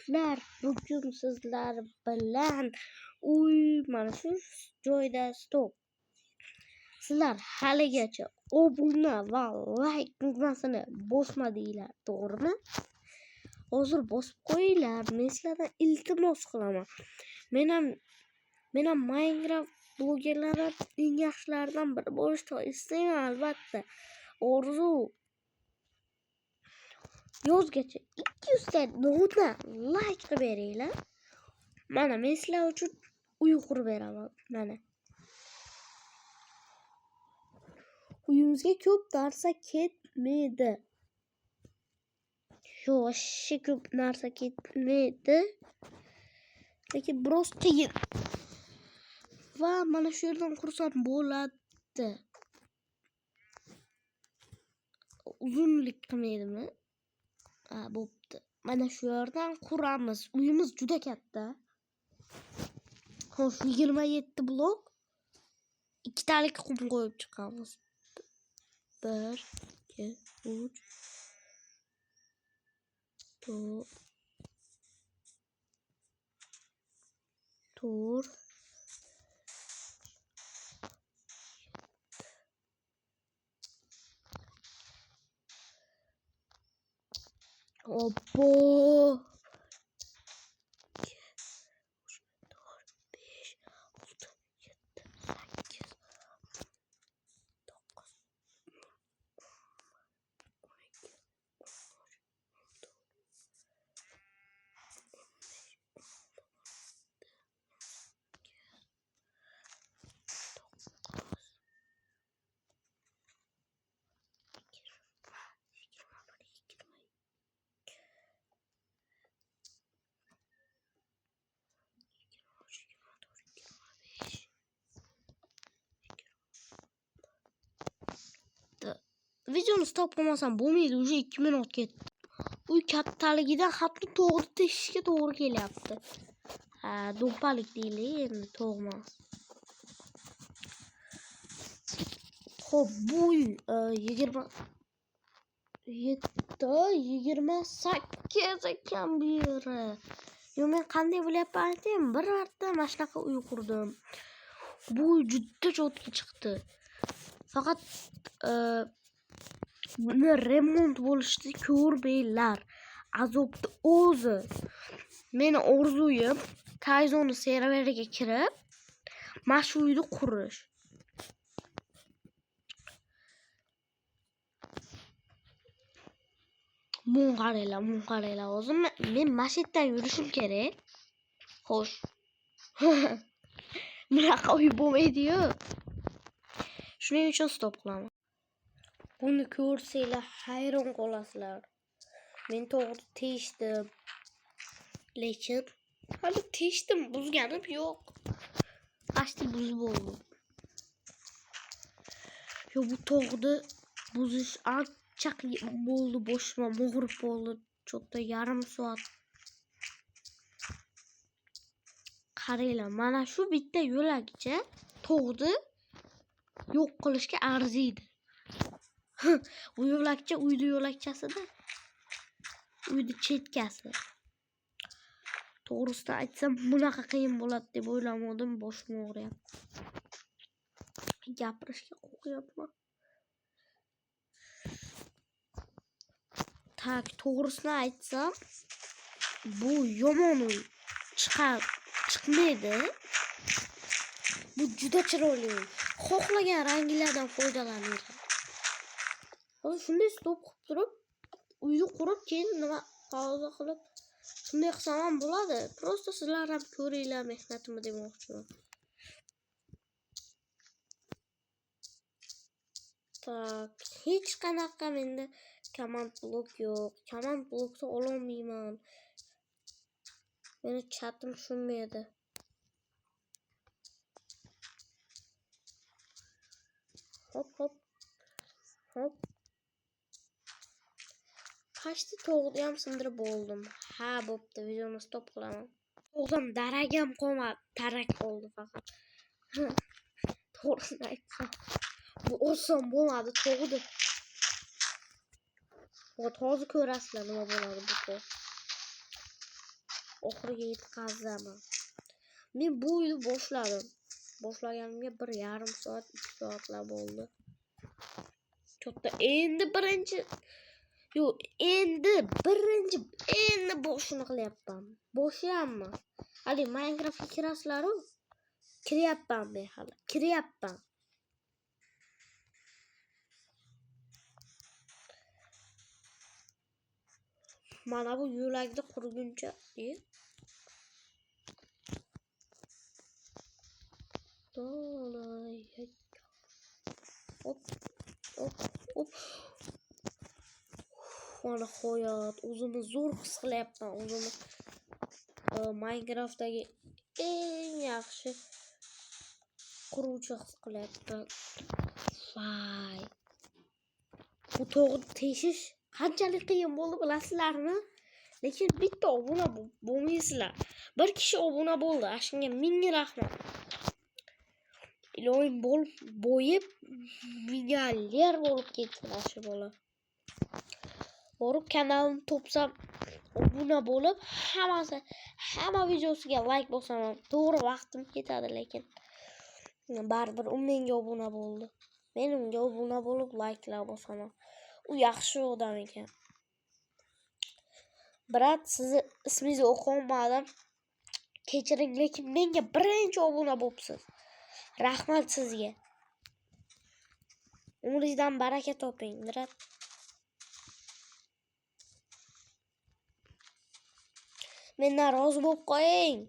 do'stlar, bugun sizlar bilan mana shu joyda stop. Sizlar haligacha obuna va like tugmasini bosmadinglar, to'g'rimi? Hozir bosib qo'yinglar. Men sizlardan iltimos qilaman. Men ham Minecraft blogerlari eng yaxshilaridan biri bo'lishni istayman, albatta. Orzu yozgacha 200 ta nota like qilib beringlar. Mana men sizlar uchun uy qurib beraman. Mana uyimizga ko'p narsa ketmaydi. Yo'shi ko'p narsa ketmaydi. Lekin biroz qiyin. Va mana shu yerdan qursam bo'ladi. Uzunlik qilmaydimi? Bo'pti. Mana shu yerdan quramiz. Uyimiz juda katta. Xo'sh, 27 blok. Ikkitalik qum qo'yib chiqamiz. 1 2 3 4 Oppo 5 6 7 8 Videoni stop qilmasam bo'lmaydi. Уже 2 minut ketdi. Uy kattaligidan hatto to'g'ri teshishga to'g'ri kelyapti. Do'mpalik deylik, endi to'g'mas. Xo'p, bu uy 28 ekan bu yeri. Yo, men qanday bo'lyapti aytaymi? Bir marta mana shunaqa uy qurdim. Bu uy juda cho'tga chiqdi. Faqat buni remont bo'lishni ko'rmanglar. Azobni o'zi. Meni orzuyim Tayzonni serveriga kirib, mana shu uyni qurish. Mun qaranglar. Hozir men mashinadan yurishim kerak. Xo'sh. Bunaqa uy bo'lmaydi-yu. Shuning uchun stop qilaman. Buni ko'rsanglar hayron qolasizlar. Men to'g'ri teshdim. Lekin hali teshdim, buzganim yo'q. Qashti buzib bo'ldim. Yo, bu to'g'ri buzish ancha bo'ldi, boshima mog'rib bo'ldi. Cho'tta yarim soat. Qaranglar, mana shu bitta yo'lakcha to'g'ri yo'q qilishga arziydi. Bu yo'lakcha uyni yo'lakchasida. Uyni chetkasi. To'g'risini aytsam, bunaqa qiyin bo'ladi deb o'ylamadim, boshim og'riyapti. Gapirishga qo'rqyapman. Tak, to'g'risini aytsam, bu yomon uy chiqmaydi. Bu juda chiroyli uy. Xohlagan ranglardan foydalaninglar. Hozir shunday stop qilib turib, uyni qurib, keyin nima hozir qilib shunday qilsam ham bo'ladi. Prosta sizlar ham ko'ringlar mehnatimni demoqchiman. Tak, hech qanaqa menda command blok yo'q. Command blokni ololmayman. Meni chatim tushunmaydi. Hop. Qashti to'g'ri ham sindirib bo'ldim. Bo'pti, videoni stop qilaman. O'zim daragam qolmadi, tarak qoldi faqat. To'g'risini aytsam, bu oson bo'lmadi, to'g'ri. Hozir ko'rasizlar nima bo'ladi bu. oxiriga yetkazaman. Men bu uyni boshladim. Boshlaganimga 1,5 soat, 2 soatlar bo'ldi. Katta endi boshini qilyapman. Boshlayapman. Hali Minecraftga kirasizlar-ku. Kiryapman men hali. Kiryapman. Mana bu yo'lakda qurguncha, hop. Mana hayot, o'zimni zo'r his qilyapman. O'zimni Minecraftdagi eng yaxshi quruvchi his qilyapman. Vay. Bu tog'ni teshish qanchalik qiyin bo'ldi bilasizlarmi? Lekin bitta obuna bo'lmaysizlar. Bir kishi obuna bo'ldi. Shunga ming rahmat. Iloyim bo'yib milliarder bo'lib ketdi shu bola. Borib kanalimni topsam obuna bo'lib, hamma videosiga like bosaman. To'g'ri vaqtim ketadi, lekin baribir u menga obuna bo'ldi. Men unga obuna bo'lib like'lar bosaman. U yaxshi odam ekan. Brat, sizni ismingizni o'qolmadim. Kechiring, lekin menga birinchi obuna bo'libsiz. Rahmat sizga. Umringizdan baraka toping, brat. Mendan rozi bo'lib qo'ying.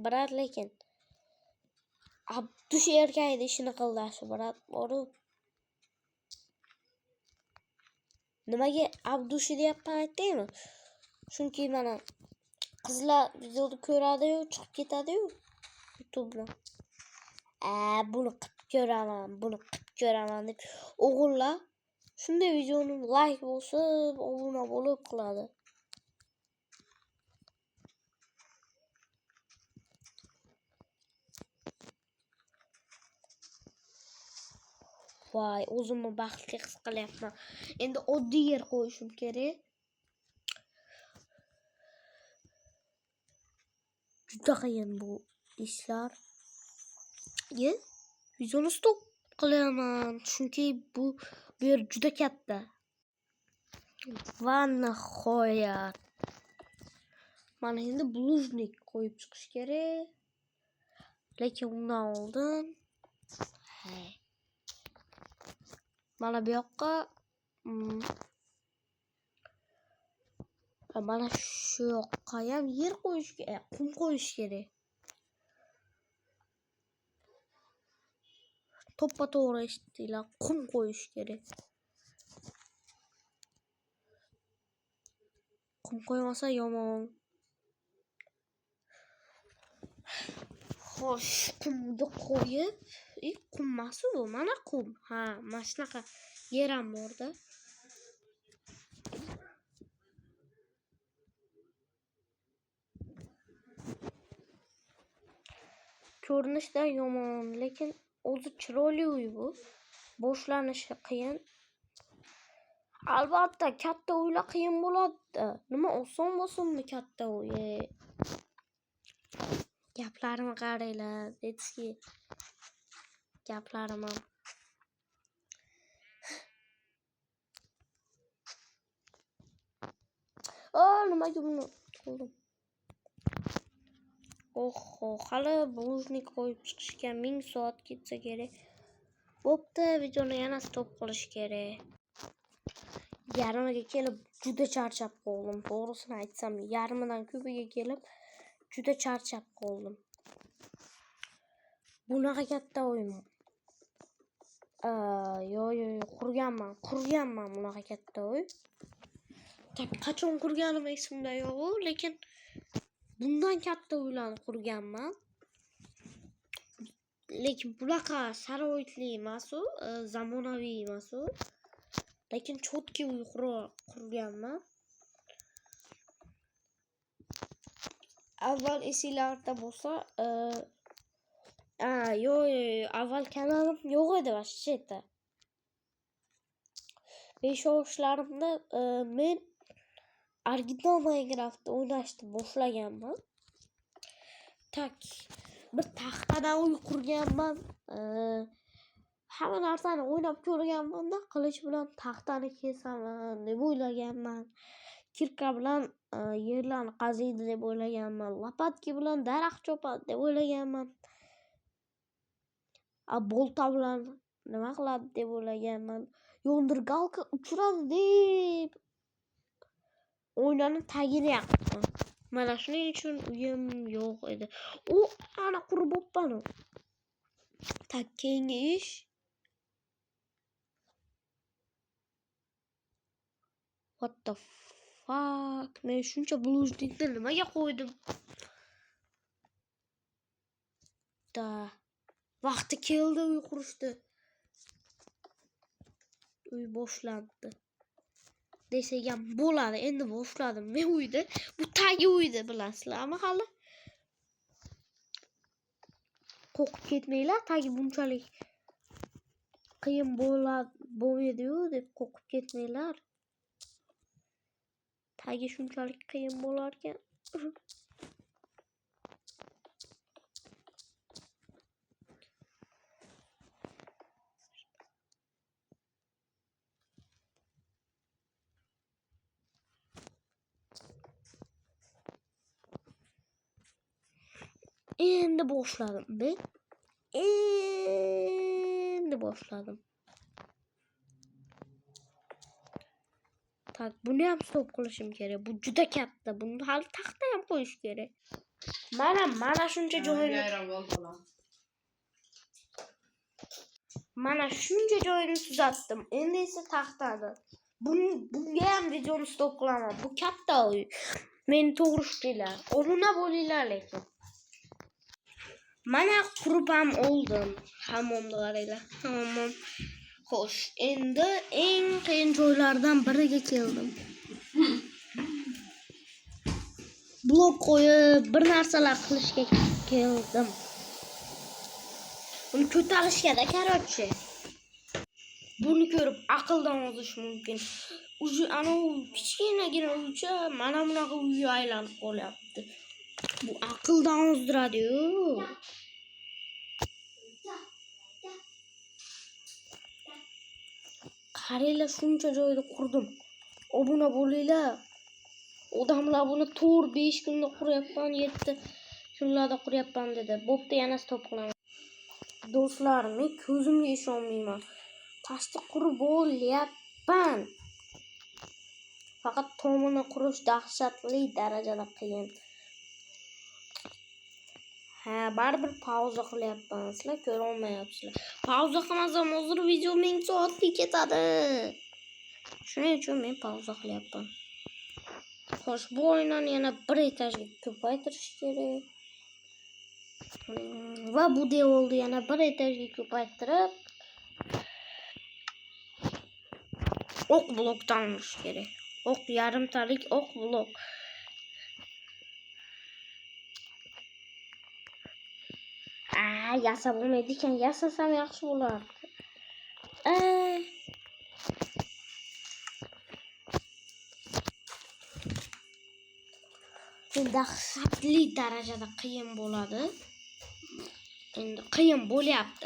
Brat, lekin Abdush erkakning ishini qildi shu brat. Borib. Nimaga Abdush deyapman aytaymi? Chunki mana qizlar videoni ko'radi-yu, chiqib ketadi-yu YouTube'dan. Buni qilib ko'raman deb o'g'illar shunday videoni like bosib, obuna bo'lib qiladi. Voy, o'zimni baxtli his qilyapman. Endi oddiy yer qo'yishim kerak. Juda qiyin bu ishlar. Videoni stop qilaman, chunki bu yer juda katta. Va nihoyat. Mana endi blujnik qo'yib chiqish kerak. Lekin undan oldin mana bu yoqqa mana shu yoqqa ham yer qo'yish kerak, qum qo'yish kerak. To'ppa-to'g'ri eshitdinglar, qum qo'yish kerak. Qum qo'ymasa yomon. Xo'sh, qumni qo'yib, qummasu bu, mana qum. Mana shunaqa yer ham bor-da. Ko'rinishdan yomon, lekin o'zi chiroyli uy bu. Boshlanishi qiyin. Albatta, katta uylar qiyin bo'ladi. Nima oson bo'lsinmi katta uy? Gaplarimni qaranglar, deytski. Gaplarim ham. Nimaga buni qildim? Hali blujnik qo'yib chiqishga 1000 soat ketsa kerak. Bo'pti, videoni yana stop qilish kerak. Yarimiga kelib juda charchab qoldim. To'g'risini aytsam, yarmidan ko'piga kelib juda charchab qoldim. Bunaqa katta uymi? Qurganman bunaqa katta uy. Qachon qurganim esimda yo'q, lekin bundan katta uylarni qurganman. Lekin bunaqa sharoitli emas-u, zamonaviy emas-u. Lekin chotki uy qurganman. Avval esinglarda bo'lsa, avval kanalim yo'q edi vashcheta. 5 yoshlarimda men original Minecraft'da o'ynashni boshlaganman. Tak bir taxtadan uy qurganman. Hamma narsani o'ynab ko'rganman-da, qilich bilan taxtani kesaman deb o'ylaganman. Kirka bilan yerlarni qaziydi deb o'ylaganman. Lopatka bilan daraxt chopadi deb o'ylaganman. Bolta bilan nima qiladi deb o'ylaganman. Yondirgalka uchiradi deb o'ynani tagini yaqibman. Mana shuning uchun uyim yo'q edi. U ana qurib bo'pman. Tak keyingi ish what the fuck? Men shuncha blujnikni nimaga qo'ydim? Da vaqti keldi uy qurishdi. Uy boshlandi. Desak ham bo'ladi. Endi boshladim. Men uyda, bu tagi uyda bilasizlarmi hali? Qo'rqib ketmanglar, tagi bunchalik qiyin bo'lmaydi-yu deb qo'rqib ketmanglar. Tagi shunchalik qiyin bo'lar ekan. Endi boshladim men. Endi boshladim. Tak, buni ham stop qilishim kerak. Bu juda katta. Buni hali taxta ham qo'yish kerak. Mana shuncha joyini. Mana shuncha joyini tuzatdim. Endi esa taxtani. Bunga ham videoni stop qilaman. Bu katta uy. Meni to'g'ri tutinglar. Obuna bo'linglar lekin. Mana qurib ham oldim. Hammomni qaranglar. Hammom. Xo'sh, endi eng qiyin joylardan biriga keldim. Blok qo'yib, bir narsalar qilishga keldim. Buni ko'tarishga-da, korotchi. Buni ko'rib aqldan ozish mumkin. Ana u kichkinagina uycha mana bunaqa uyga aylanib qolyapti. Bu aqldan ozdiradi-yu. Qaranglar, shuncha joyda qurdim. Obuna bo'linglar. Odamlar buni 4-5 kunda quryapman, 7 kunlarda quryapman dedi. Bo'pti, yana stop qilaman. Do'stlar, men ko'zimga ishonmayman. Tashqi qurib bo'lyapman. Faqat tomini qurish dahshatli darajada qiyin. Baribir pauza qilyapman. Sizlar ko'ra olmayapsizlar. Pauza qilmasam hozir video 1000 soatga ketadi. Shuning uchun men pauza qilyapman. Xo'sh, bu o'yinni yana bir etajga ko'paytirish kerak. Va bu devorni yana bir etajga ko'paytirib oq blokdan olish kerak. Oq yarimtalik oq blok. Yasab bo'lmaydi ekan, yasasam yaxshi bo'lardi. Dahshatli darajada qiyin bo'ladi. Endi qiyin bo'lyapti.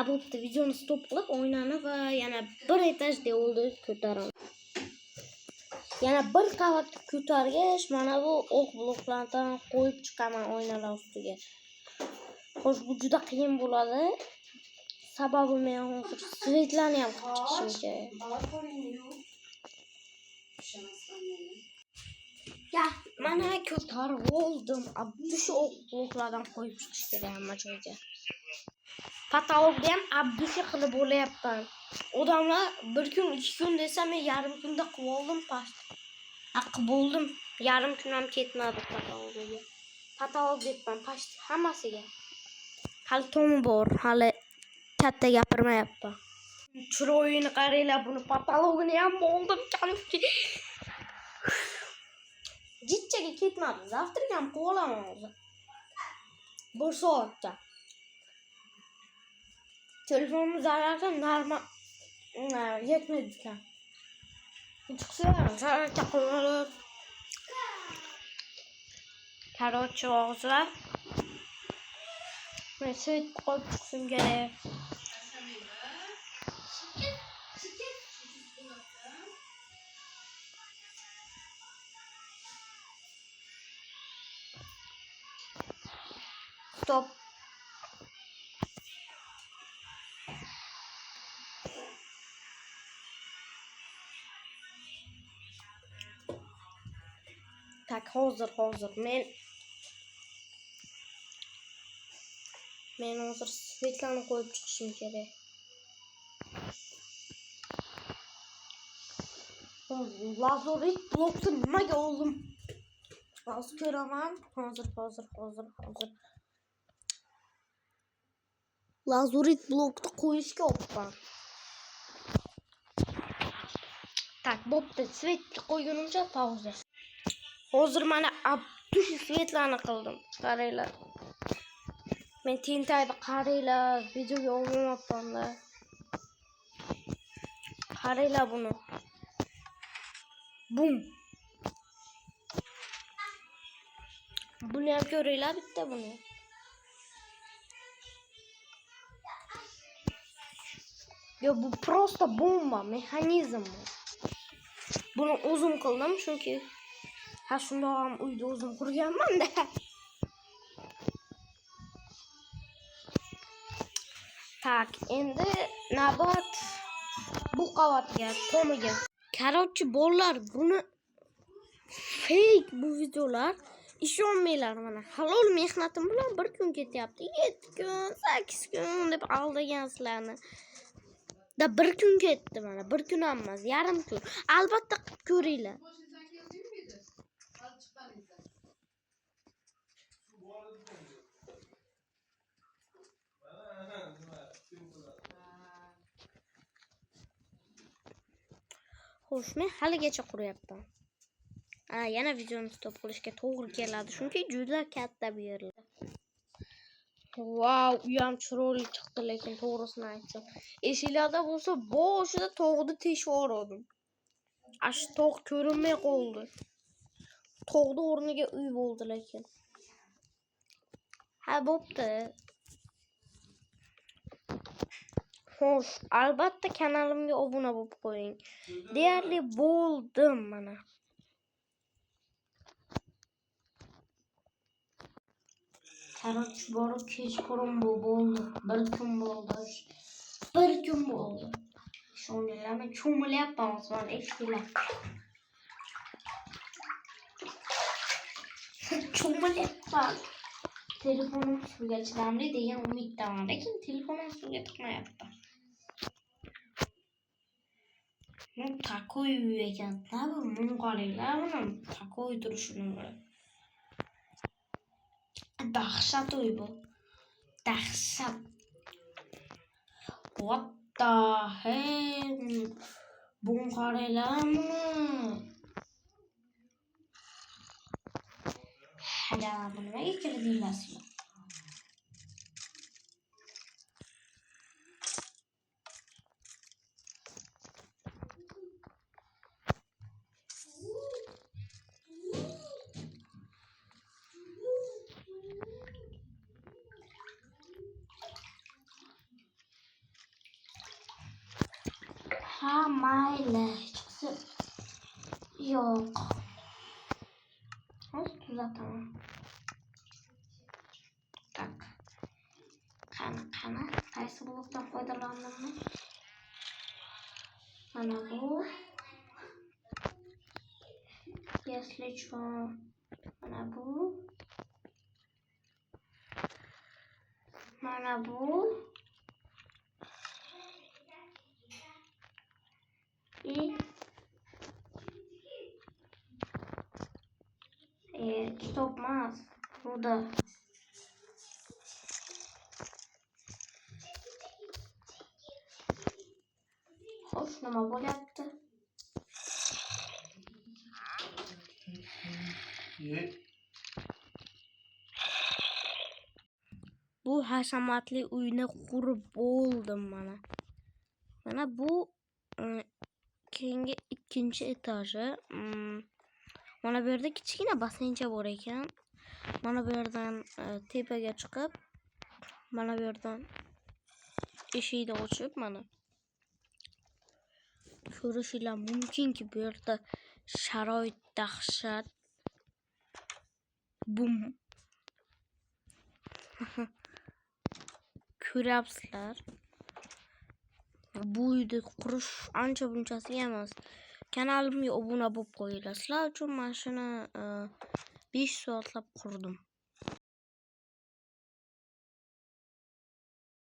Bo'pti, videoni stop qilib o'ynani va yana bir etaj devorni ko'taraman. Yana bir qavat ko'targach, mana bu oq bloklardan qo'yib chiqaman oynalar ustiga. Xo'sh, bu juda qiyin bo'ladi. Sababi men hozir svetlarni ham qilib chiqishim kerak. Mana ko'tarib oldim. Shu oq bloklardan qo'yib chiqish kerak hamma joyga. Patologda ham abdushi qilib bo'layapman. Odamlar 1 kun, 2 kun desa, men yarim kunda qilib oldim past. Qilib bo'ldim. Yarim kun ham ketmadi patologga. Patolog debman past hammasiga. Hali tomi bor, hali katta gapirmayapman. Chiroyini qaranglar, buni patologini ham oldim kalifki. Jitchaga ketmadi. Zavtriga ham qilib olaman hozir. 1 soatda. Telefonimni zararga normal yetmaydi ekan. Chiqsa zararga qo'yib Короче, og'zlar. Men svet qo'yib chiqishim kerak. Stop. Tak, hozir. Men hozir svetlarni qo'yib chiqishim kerak. Lazorit blokni nimaga oldim? Hozir ko'raman. Hozir. Lazorit blokni qo'yishga olibman. Tak, bo'pti. Svetga qo'ygunimcha pauza. Hozir mana abdush svetlarni qildim. Qaranglar. Men tentayni qaranglar, videoga olmayapman-da. Qaranglar buni. Bum. Buni ham ko'ringlar bitta buni. Yo, bu просто bomba, mexanizm. Buni o'zim qildim, chunki shundoq ham uyda o'zim qurganman-da. Tak, endi navbat bu qavatga, tomiga. Короче, bolalar, buni fake bu videolar. Ishonmanglar, mana halol mehnatim bilan bir kun ketyapti. 7 kun, 8 kun deb aldagansizlarni. Da bir kun ketdi mana, bir kun ham emas, yarim kun. Albatta qilib ko'ringlar. Xo'sh, men haligacha quryapman. Yana videoni stop qilishga to'g'ri keladi, chunki juda katta bu yerlar. Wow, u ham chiroyli chiqdi, lekin to'g'risini aytsam, eshiklarda bo'lsa boshida tog'ni teshib yubordim. Ash tog' ko'rinmay qoldi. Tog'ni o'rniga uy bo'ldi lekin. Bo'pti. Xo'sh, albatta kanalimga obuna bo'lib qo'ying. Deyarli bo'ldim mana. Короче, borib kechqurun bo'ldi. Bir kun bo'ldi. Ishoninglarmi, cho'milyapman osmon eshiklar. Cho'milyapman. Telefonim suvga chidamli degan umiddaman, lekin telefonim suvga chiqmayapti. Takoy uy ekan-da, bu munqariylar buni takoy turishini biladi. Dahshat uy bu. Dahshat. What the hell? Munqariylarmi? Hada, buni nimaga kirdinglar? Mayli, chiqsin. Yo'q. Hozir tuzataman. Tak. Qani, qaysi blokdan foydalandim? Mana bu. Если что, mana bu. Stopmaz. Burada. Hoş, nima bo'lyapti? Bu hashamatli uyni qurib bo'ldim mana. Mana bu keyingi ikkinchi etaji. Mana bu yerda kichkina basseyncha bor ekan. mana bu yerdan tepaga chiqib, mana bu yerdan eshikni ochib, mana ko'rishingiz mumkinki, bu yerda sharoit dahshat. Bum. Ko'ryapsizlar. Bu uyni qurish ancha bunchasi emas. Kanalimga obuna bo'lib qo'yinglar. Sizlar uchun mana shuni 5 soatlab qurdim.